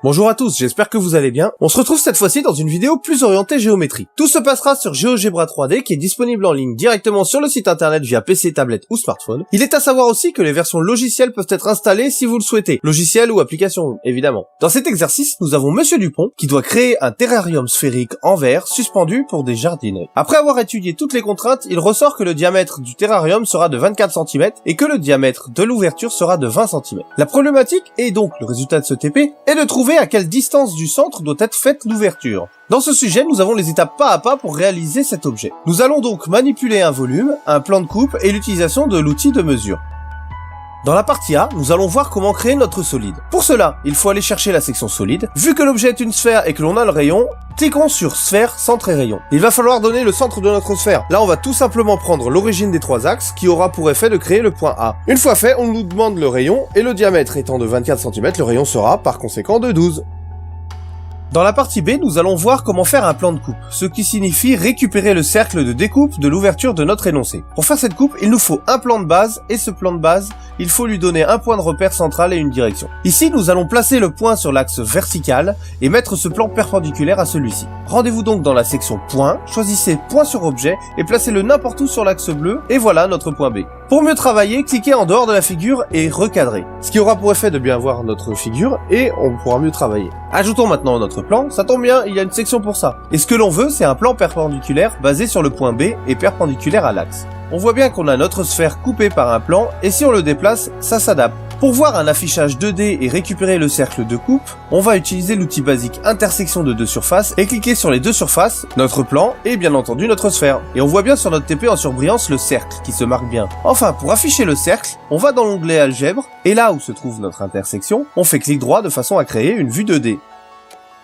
Bonjour à tous, j'espère que vous allez bien. On se retrouve cette fois-ci dans une vidéo plus orientée géométrie. Tout se passera sur GeoGebra 3D qui est disponible en ligne directement sur le site internet via PC, tablette ou smartphone. Il est à savoir aussi que les versions logicielles peuvent être installées si vous le souhaitez. Logiciel ou application, évidemment. Dans cet exercice, nous avons Monsieur Dupont qui doit créer un terrarium sphérique en verre suspendu pour des jardineries. Après avoir étudié toutes les contraintes, il ressort que le diamètre du terrarium sera de 24 cm et que le diamètre de l'ouverture sera de 20 cm. La problématique, et donc le résultat de ce TP, est de trouver à quelle distance du centre doit être faite l'ouverture. Dans ce sujet, nous avons les étapes pas à pas pour réaliser cet objet. Nous allons donc manipuler un volume, un plan de coupe et l'utilisation de l'outil de mesure. Dans la partie A, nous allons voir comment créer notre solide. Pour cela, il faut aller chercher la section solide. Vu que l'objet est une sphère et que l'on a le rayon, cliquons sur sphère, centre et rayon. Il va falloir donner le centre de notre sphère. Là, on va tout simplement prendre l'origine des trois axes qui aura pour effet de créer le point A. Une fois fait, on nous demande le rayon et le diamètre étant de 24 cm, le rayon sera par conséquent de 12. Dans la partie B, nous allons voir comment faire un plan de coupe, ce qui signifie récupérer le cercle de découpe de l'ouverture de notre énoncé. Pour faire cette coupe, il nous faut un plan de base, et ce plan de base, il faut lui donner un point de repère central et une direction. Ici, nous allons placer le point sur l'axe vertical et mettre ce plan perpendiculaire à celui-ci. Rendez-vous donc dans la section point, choisissez point sur objet et placez-le n'importe où sur l'axe bleu, et voilà notre point B. Pour mieux travailler, cliquez en dehors de la figure et recadrez, ce qui aura pour effet de bien voir notre figure et on pourra mieux travailler. Ajoutons maintenant notre plan, ça tombe bien, il y a une section pour ça. Et ce que l'on veut, c'est un plan perpendiculaire basé sur le point B et perpendiculaire à l'axe. On voit bien qu'on a notre sphère coupée par un plan et si on le déplace, ça s'adapte. Pour voir un affichage 2D et récupérer le cercle de coupe, on va utiliser l'outil basique intersection de deux surfaces et cliquer sur les deux surfaces, notre plan et bien entendu notre sphère. Et on voit bien sur notre TP en surbrillance le cercle qui se marque bien. Enfin, pour afficher le cercle, on va dans l'onglet algèbre et là où se trouve notre intersection, on fait clic droit de façon à créer une vue 2D.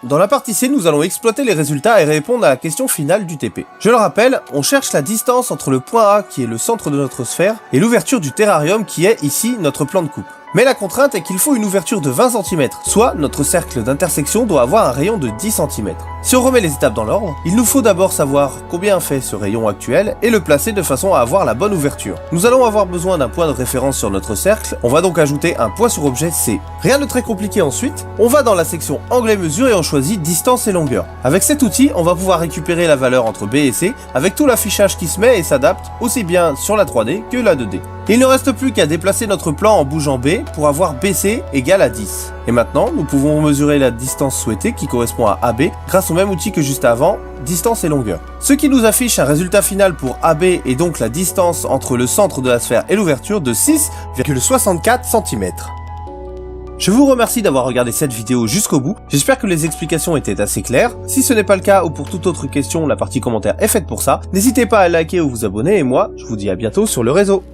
Dans la partie C, nous allons exploiter les résultats et répondre à la question finale du TP. Je le rappelle, on cherche la distance entre le point A qui est le centre de notre sphère et l'ouverture du terrarium qui est ici notre plan de coupe. Mais la contrainte est qu'il faut une ouverture de 20 cm, soit notre cercle d'intersection doit avoir un rayon de 10 cm. Si on remet les étapes dans l'ordre, il nous faut d'abord savoir combien fait ce rayon actuel et le placer de façon à avoir la bonne ouverture. Nous allons avoir besoin d'un point de référence sur notre cercle, on va donc ajouter un point sur objet C. Rien de très compliqué ensuite, on va dans la section angle et mesure et on choisit distance et longueur. Avec cet outil, on va pouvoir récupérer la valeur entre B et C avec tout l'affichage qui se met et s'adapte aussi bien sur la 3D que la 2D. Il ne reste plus qu'à déplacer notre plan en bougeant B pour avoir BC égale à 10. Et maintenant, nous pouvons mesurer la distance souhaitée qui correspond à AB grâce au même outil que juste avant, distance et longueur. Ce qui nous affiche un résultat final pour AB et donc la distance entre le centre de la sphère et l'ouverture de 6,64 cm. Je vous remercie d'avoir regardé cette vidéo jusqu'au bout, j'espère que les explications étaient assez claires. Si ce n'est pas le cas ou pour toute autre question, la partie commentaire est faite pour ça. N'hésitez pas à liker ou vous abonner et moi, je vous dis à bientôt sur le réseau.